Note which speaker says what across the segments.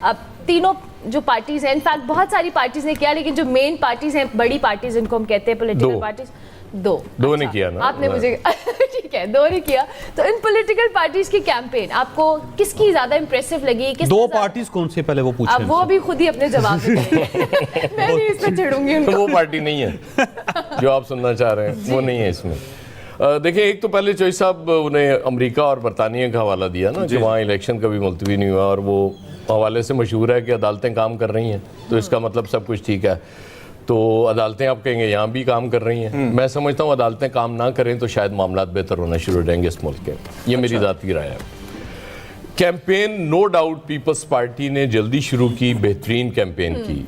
Speaker 1: अब तीनों जो पार्टीज हैं, इनफैक्ट बहुत सारी पार्टीज ने किया, लेकिन जो मेन पार्टीज हैं, बड़ी पार्टीज जिनको हम कहते हैं पॉलिटिकल पार्टीज, दो
Speaker 2: ने किया ना
Speaker 1: आपने मुझे ठीक है, दो ने किया। तो इन पॉलिटिकल पार्टीज की कैंपेन आपको किसकी ज्यादा इंप्रेसिव लगी?
Speaker 3: दो पार्टीज कौन से पहले वो पूछे?
Speaker 1: अब वो भी खुद ही अपने जवाब देंगे। मैं नहीं इसमें चिढ़ूंगी उनको।
Speaker 2: तो वो पार्टी नहीं है जो आप सुनना चाह रहे हैं, वो नहीं है इसमें। देखिए, एक तो पहले चौधरी साहब उन्हें अमेरिका और बरतानिया का हवाला दिया ना कि वहाँ इलेक्शन कभी मुलतवी नहीं हुआ, और वो हवाले से मशहूर है कि अदालतें काम कर रही हैं, तो इसका मतलब सब कुछ ठीक है। तो अदालतें आप कहेंगे यहाँ भी काम कर रही हैं। मैं समझता हूँ अदालतें काम ना करें तो शायद मामला बेहतर होना शुरू हो जाएंगे इस मुल्क के। ये मेरी ज़ाती राय है। Campaign no doubt People's Party ने जल्दी शुरू की, बेहतरीन कैंपेन की।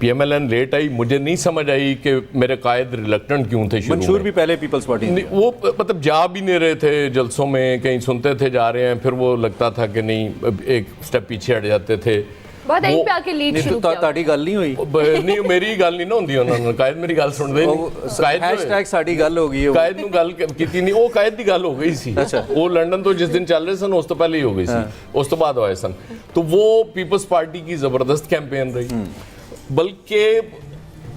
Speaker 2: PMLN लेट आई, मुझे नहीं समझ आई कि मेरे कायद रिलक्टेंट क्यों थे शुरू में।
Speaker 4: मंशूर भी पहले पीपल्स पार्टी
Speaker 2: वो मतलब जा भी नहीं रहे थे जलसों में, कहीं सुनते थे जा रहे हैं, फिर वो लगता था कि नहीं एक स्टेप पीछे हट जाते थे।
Speaker 1: बहुत एंड पे आके लीड शुरू किया।
Speaker 4: ताड़ी गल नहीं हुई
Speaker 2: नहीं, मेरी गल नहीं ना होंदी उन्होंने। कायद मेरी गल सुनदे नहीं।
Speaker 4: हैशटैग साडी गल हो गई।
Speaker 2: कायद ਨੂੰ ਗੱਲ ਕੀਤੀ ਨਹੀਂ, ਉਹ ਕਾयद ਦੀ ਗੱਲ हो गई सी। वो लंदन तो जिस दिन चल रहे सन उस तो पहले ही हो गई सी, उस तो बाद आए सन। तो वो पीपल्स पार्टी की जबरदस्त कैंपेन रही। बल्कि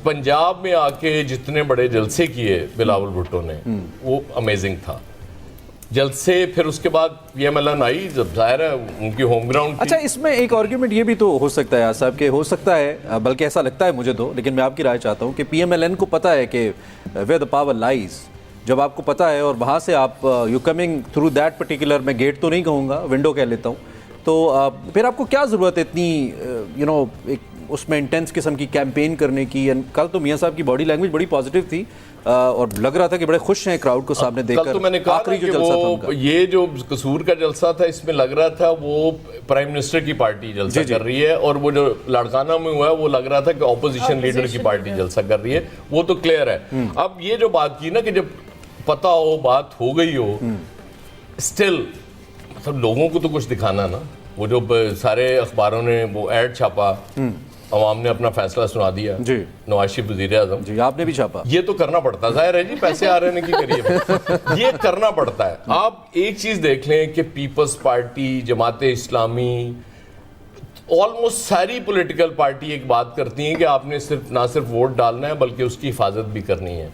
Speaker 2: पंजाब में आके जितने बड़े जलसे किए बिलावल भुट्टो ने, वो अमेजिंग था जलसे। फिर उसके बाद PMLN आई, जब जाहिर है उनकी होम ग्राउंड।
Speaker 4: अच्छा, इसमें एक आर्ग्यूमेंट ये भी तो हो सकता है यार साहब के, हो सकता है, बल्कि ऐसा लगता है मुझे तो, लेकिन मैं आपकी राय चाहता हूँ कि PMLN को पता है कि वेयर द पावर लाइज। जब आपको पता है और वहाँ से आप you coming through that particular, मैं गेट तो नहीं कहूँगा, विंडो कह लेता हूँ, तो फिर आपको क्या ज़रूरत है इतनी एक उसमें इंटेंस किस्म की कैंपेन करने की? कल तो मियाँ साहब की बॉडी लैंग्वेज बड़ी पॉजिटिव थी और लग रहा था कि बड़े खुश हैं क्राउड को सामने देखकर।
Speaker 2: तो मैंने कहा
Speaker 4: आखिरी
Speaker 2: कि
Speaker 4: जो जलसा था उनका,
Speaker 2: ये जो कसूर का जलसा था, इसमें लग रहा था वो प्राइम मिनिस्टर की पार्टी जलसा कर रही है, और वो जो लाड़काना में हुआ है वो लग रहा था कि ऑपोजिशन लीडर की पार्टी जलसा कर रही है। वो तो क्लियर है। अब ये जो बात की ना कि जब पता हो, बात हो गई हो, स्टिल मतलब लोगों को तो कुछ दिखाना ना। वो जो सारे अखबारों ने वो एड छापा, अवाम ने अपना फैसला सुना दिया
Speaker 4: जी,
Speaker 2: नवाज शरीफ वज़ीर-ए-आज़म जी,
Speaker 4: आपने भी छापा।
Speaker 2: ये तो करना पड़ता, जाहिर है जी, पैसे आ रहे हैं कि करिए। ये करना पड़ता है। आप एक चीज देख लें कि पीपल्स पार्टी, जमाते इस्लामी, ऑलमोस्ट सारी पॉलिटिकल पार्टी एक बात करती हैं कि आपने ना सिर्फ वोट डालना है बल्कि उसकी हिफाजत भी करनी है।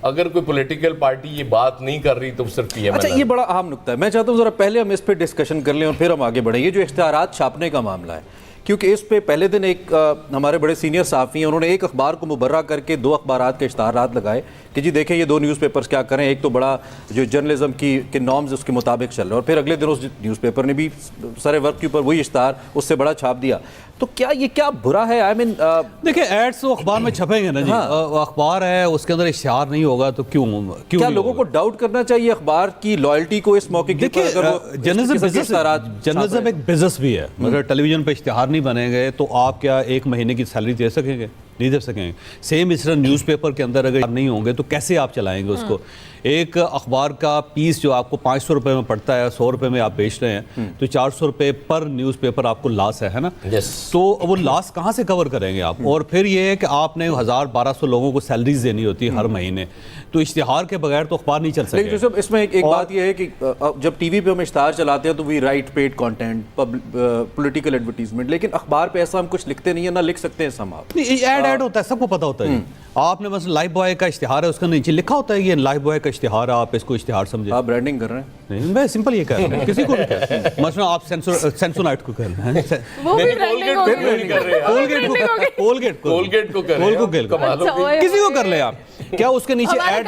Speaker 2: अगर कोई पॉलिटिकल पार्टी ये बात नहीं कर रही तो सिर्फ PMLN।
Speaker 4: अच्छा, ये बड़ा अहम नुक्ता है। मैं चाहता हूँ जरा पहले हम इस पे डिस्कशन कर लें और फिर हम आगे बढ़ें। ये जो इश्तिहारात छापने का मामला है, क्योंकि इस पे पहले दिन एक हमारे बड़े सीनियर साफ़ी हैं, उन्होंने एक अखबार को मुबर्रा करके दो अखबारात के इश्तिहारात लगाए कि जी देखें ये दो न्यूज़पेपर्स क्या करें। एक तो बड़ा जो जर्नलिज्म के नॉर्म्स उसके मुताबिक चल रहा है, और फिर अगले दिन उस न्यूज़पेपर ने भी सारे वर्क के ऊपर वही इश्तिहार उससे बड़ा छाप दिया। तो क्या ये क्या बुरा है? आई मीन
Speaker 3: देखिए, एड्स तो अखबार में छपेंगे ना जी। अखबार है, उसके अंदर इश्तिहार नहीं होगा तो क्यों
Speaker 4: क्या लोगों को डाउट करना चाहिए अखबार की लॉयल्टी को इस मौके के ऊपर?
Speaker 3: जर्नलिज्म एक बिजनेस भी है। मगर टेलीविजन पे इश्तिहार नहीं बनेंगे तो आप क्या एक महीने की सैलरी दे सकेंगे? नहीं दे सकेंगे। सेम इस तरह न्यूज़पेपर के अंदर अगर नहीं होंगे तो कैसे आप चलाएंगे उसको? एक अखबार का पीस जो आपको 500 रुपये में पड़ता है, 100 रुपये में आप बेच रहे हैं, तो 400 रुपये पर न्यूज़पेपर आपको लॉस है ना? तो वो लॉस कहाँ से कवर करेंगे आप? और फिर ये है कि आपने 1000-1200 लोगों को सैलरीज देनी होती है हर महीने, तो इश्तिहार के बगैर तो अखबार नहीं चल सकता।
Speaker 4: लेकिन इसमें एक बात यह है कि जब टीवी पे हम इश्तिहार चलाते हैं तो we write paid content, political advertisement, लेकिन अखबार पे ऐसा हम कुछ लिखते नहीं है, ना लिख सकते हैं समाप्त।
Speaker 3: ऐड होता है, सबको पता होता है। आपने बस लाइफ बॉय का इश्तिहार है, उसका नीचे लिखा होता है ये लाइफ बॉय का इश्तिहार है, आप इसको इश्तिहार समझे।
Speaker 4: आप ब्रांडिंग कर रहे हैं?
Speaker 3: नहीं, मैं सिंपल ये कह रहा हूँ, किसी को भी कह रहा हूँ। मसलन आप सेंसोनाइट को कर रहे हैं,
Speaker 2: कोलगेट को
Speaker 3: किसी को कर ले आप, क्या उसके नीचे
Speaker 1: ऐड,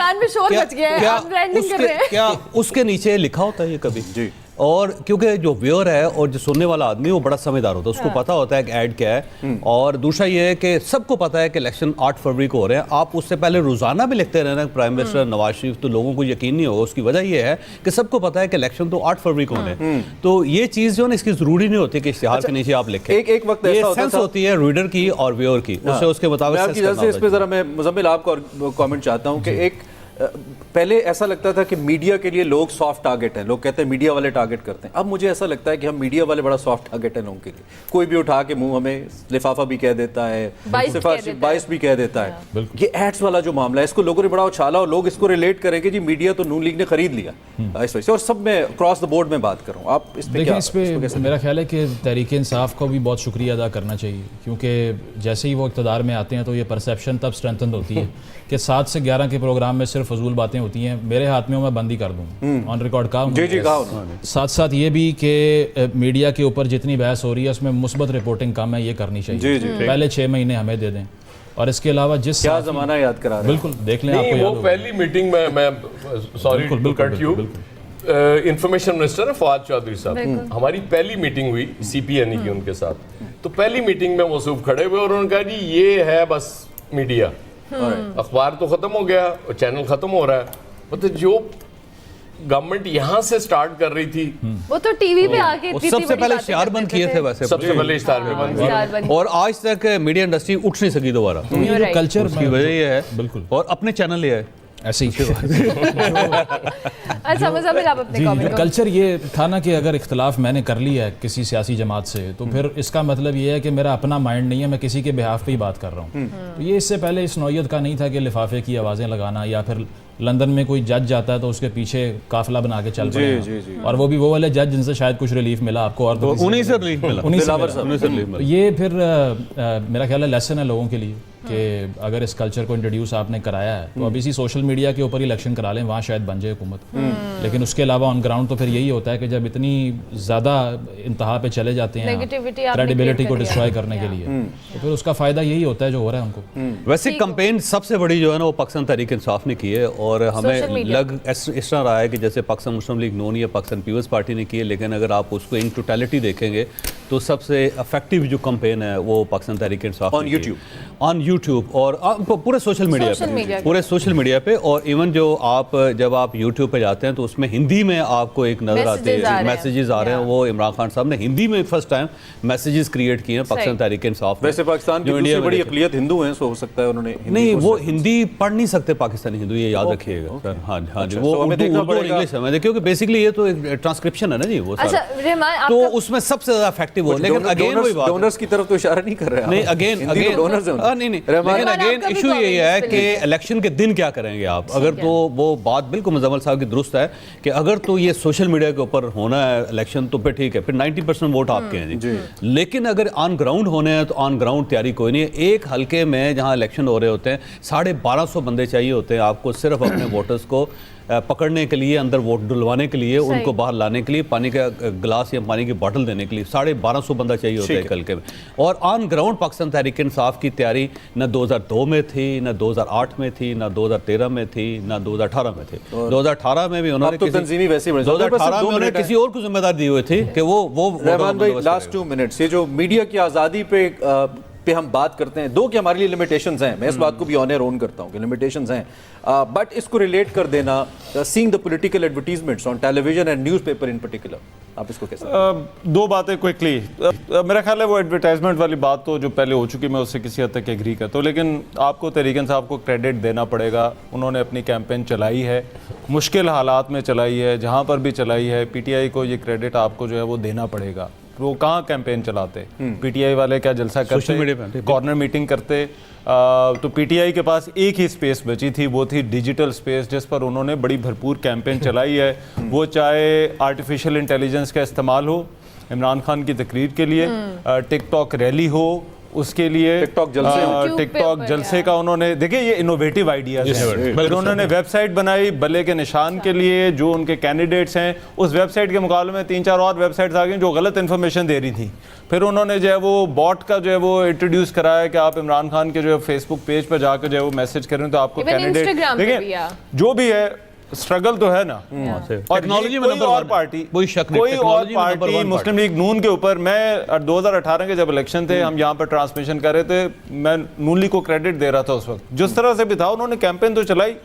Speaker 3: क्या उसके नीचे लिखा होता है ये कभी? जी। और क्योंकि जो व्यूअर है और जो सुनने वाला आदमी वो बड़ा समझदार होता है, उसको पता होता है कि ऐड क्या है। और दूसरा ये है कि सबको पता है कि इलेक्शन 8 फरवरी को हो रहे हैं। आप उससे पहले रोजाना भी लिखते रहना प्राइम मिनिस्टर नवाज शरीफ, तो लोगों को यकीन नहीं होगा। उसकी वजह यह है कि सबको पता है कि इलेक्शन तो 8 फरवरी को होने हैं। तो ये चीज़ जो है इसकी जरूरी नहीं होती कि इश्तिहार के नीचे आप लिखें।
Speaker 4: एक वक्त ऐसा
Speaker 3: सेंस होती है रीडर की और व्यूअर की, उससे उसके मुताबिक।
Speaker 4: इस पे जरा मैं मुजम्मिल आपको कमेंट चाहता हूँ कि एक पहले ऐसा लगता था कि मीडिया के लिए लोग सॉफ्ट टारगेट हैं, लोग कहते हैं मीडिया वाले टारगेट करते हैं। अब मुझे ऐसा लगता है कि हम मीडिया वाले बड़ा सॉफ्ट टारगेट हैं लोगों के लिए। कोई भी उठा के मुंह हमें लिफाफा भी कह देता है, बाइस भी कह देता है। ये एड्स वाला जो मामला है, इसको लोगों ने बड़ा उछाला और लोग इसको रिलेट करेंगे जी मीडिया तो नून लीग ने खरीद लिया इस वजह से। और सब मैं क्रॉस द बोर्ड में बात कर रहा हूँ, आप इस पे क्या,
Speaker 5: इस पे मेरा ख्याल है कि तहरीक इंसाफ को भी बहुत शुक्रिया अदा करना चाहिए, क्योंकि जैसे ही वो इक़्तिदार में आते हैं तो ये परसेप्शन तब स्ट्रेंथन होती है कि 7 से 11 के प्रोग्राम में सिर्फ फजूल बातें होती हैं। मेरे हाथ में मैं बंद ही कर दूँ, ऑन रिकॉर्ड कहा। साथ साथ ये भी कि मीडिया के ऊपर जितनी बहस हो रही है उसमें मुस्बत रिपोर्टिंग कम है, ये करनी चाहिए। पहले 6 महीने हमें दे दें। और इसके अलावा जिस
Speaker 4: क्या जमाना याद करा रहे हैं।
Speaker 5: बिल्कुल देख लें, आपको
Speaker 2: वो पहली मीटिंग में मैं sorry to cut you, information minister है फवाद चौधरी साहब, हमारी पहली मीटिंग हुई CPNE की उनके साथ। तो पहली मीटिंग में मौसूफ खड़े हुए और उन्होंने कहा जी ये है बस मीडिया, अखबार तो खत्म हो गया और चैनल खत्म हो रहा है। मतलब जो गवर्नमेंट यहाँ से स्टार्ट कर रही थी
Speaker 1: वो तो टीवी पे आके
Speaker 3: सबसे पहले इश्तिहार बंद किए थे वैसे,
Speaker 2: सबसे पहले इश्तिहार भी बंद किए
Speaker 3: और आज तक मीडिया इंडस्ट्री उठ नहीं सकी दोबारा।
Speaker 5: कल्चर
Speaker 3: की वजह ये है
Speaker 5: बिल्कुल,
Speaker 3: और अपने चैनल ये है
Speaker 5: ऐसे ही
Speaker 1: अच्छा मुज़म्मिल आप अपने कमेंट करो।
Speaker 5: कल्चर ये था ना कि अगर इख्तलाफ मैंने कर लिया है किसी सियासी जमात से तो फिर इसका मतलब ये है कि मेरा अपना माइंड नहीं है, मैं किसी के बिहाफ पे ही बात कर रहा हूँ। तो ये इससे पहले इस नौयत का नहीं था कि लिफाफे की आवाज़ें लगाना, या फिर लंदन में कोई जज जाता है तो उसके पीछे काफिला बना के चल पड़े हैं, और वो भी वो वाले जज जिनसे शायद कुछ रिलीफ मिला आपको, और
Speaker 3: उन्हीं से रिलीफ मिला।
Speaker 5: ये फिर मेरा ख्याल है लेसन है लोगों के लिए कि अगर इस कल्चर को इंट्रोड्यूस आपने कराया है तो अब इसी सोशल मीडिया के ऊपर इलेक्शन करा लें, वहाँ शायद बन जाए हुकूमत। लेकिन उसके अलावा ऑन ग्राउंड तो फिर यही होता है कि जब इतनी ज़्यादा इंतहा पे चले जाते हैं क्रेडिबिलिटी को डिस्ट्रॉय करने के लिए, तो फिर उसका फ़ायदा यही होता है जो हो रहा है उनको।
Speaker 3: वैसे कंपेन सबसे बड़ी जो है ना वो पाकिस्तान तहरीक इंसाफ ने की है, और हमें लग इस तरह रहा है कि जैसे पाकिस्तान मुस्लिम लीग नून या पाकिस्तान पीपल्स पार्टी ने की है, लेकिन अगर आप उसको इन टोटलिटी देखेंगे तो सबसे इफेक्टिव जो कंपेन है वो पाकिस्तान तहरीक इंसाफ ऑन यूट्यूब और पूरे सोशल मीडिया पे। और इवन जो आप जब आप यूट्यूब पे जाते हैं तो उसमें हिंदी में आपको एक नजर आती है, मैसेजेस आ रहे हैं। वो इमरान खान साहब ने हिंदी में फर्स्ट टाइम मैसेजेस क्रिएट किए हैं पाकिस्तान तहरीक इंसाफ।
Speaker 4: वैसे पाकिस्तान की दूसरी बड़ी अक़लियत हिंदू हैं, सो हो सकता है उन्होंने
Speaker 3: नहीं, वो हिंदी पढ़ नहीं सकते पाकिस्तानी हिंदू, ये याद रखिएगा सर। हाँ जी, वो उर्दू और इंग्लिश है, क्योंकि बेसिकली ये तो एक ट्रांसक्रिप्शन है ना जी वो सारा, तो उसमें सबसे ज्यादा इफेक्टिव हो। लेकिन अगेन वही बात,
Speaker 4: डोनर्स की तरफ तो इशारा नहीं कर रहे हैं।
Speaker 3: नहीं, अगेन डोनर्स नहीं, लेकिन अगेन इशू ये है कि इलेक्शन के दिन क्या करेंगे आप। अगर तो वो बात बिल्कुल मुजम्मिल साहब की दुरुस्त है कि अगर तो ये सोशल मीडिया के ऊपर होना है इलेक्शन तो फिर ठीक है, फिर 90% वोट आपके हैं जी। लेकिन अगर ऑन ग्राउंड होने हैं तो ऑन ग्राउंड तैयारी कोई नहीं है। एक हल्के में जहां इलेक्शन हो रहे होते हैं 1250 बंदे चाहिए होते हैं आपको सिर्फ अपने वोटर्स को पकड़ने के लिए, अंदर वोट डुलवाने के लिए, उनको बाहर लाने के लिए, पानी का गिलास या पानी की बोतल देने के लिए 1250 बंदा चाहिए होता है एक हल्के में। और ऑन ग्राउंड पाकिस्तान तहरीक इंसाफ की तैयारी न 2002 में थी, न 2008 में थी, न 2013 में थी, न 2018 में थी। 2018 में भी उन्होंने 2018 में उन्होंने किसी और को जिम्मेदारी दी हुई थी कि वो
Speaker 4: रहमान भाई लास्ट 2 मिनट्स, ये जो मीडिया की आज़ादी पे हम बात करते हैं, दो कि हमारे लिए लिमिटेशंस हैं, मैं इस बात को भी ऑन एयर ओन करता हूं कि लिमिटेशंस हैं, बट इसको रिलेट कर देना, seeing the political advertisements on television and newspaper in particular, आप इसको कैसे?
Speaker 6: दो बातें क्विकली। मेरा ख्याल है वो एडवर्टाइजमेंट वाली बात तो जो पहले हो चुकी, मैं उससे किसी हद तक एग्री करता हूँ, लेकिन आपको तहरीक इंसाफ को क्रेडिट देना पड़ेगा। उन्होंने अपनी कैंपेन चलाई है, मुश्किल हालात में चलाई है, जहाँ पर भी चलाई है। PTI को ये क्रेडिट आपको जो है वो देना पड़ेगा। वो कहाँ कैंपेन चलाते, PTI वाले क्या जलसा करते, कॉर्नर मीटिंग करते। तो PTI के पास एक ही स्पेस बची थी, वो थी डिजिटल स्पेस, जिस पर उन्होंने बड़ी भरपूर कैंपेन चलाई है। वो चाहे आर्टिफिशियल इंटेलिजेंस का इस्तेमाल हो इमरान खान की तकरीर के लिए, टिकटॉक रैली हो उसके लिए, टिकटॉक जलसे का उन्होंने, देखिए ये इनोवेटिव आइडियाज हैं। फिर उन्होंने वेबसाइट बनाई बल्ले के निशान के लिए, जो उनके कैंडिडेट्स हैं उस वेबसाइट के मुकाबले में 3-4 और वेबसाइट्स आ गई जो गलत इन्फॉर्मेशन दे रही थी। फिर उन्होंने जो है वो बॉट का जो है वो इंट्रोड्यूस कराया कि आप इमरान खान के जो है फेसबुक पेज पर जाकर जो है वो मैसेज करें तो आपको कैंडिडेट, देखिए जो भी है स्ट्रगल तो है ना। और टेक्नोलॉजी में कोई और पार्टी मुस्लिम लीग नून के ऊपर, मैं 2018 के जब इलेक्शन थे हम यहाँ पर ट्रांसमिशन कर रहे थे, मैं नून लीग को क्रेडिट दे रहा था उस वक्त, जिस तरह से भी था उन्होंने कैंपेन तो चलाई।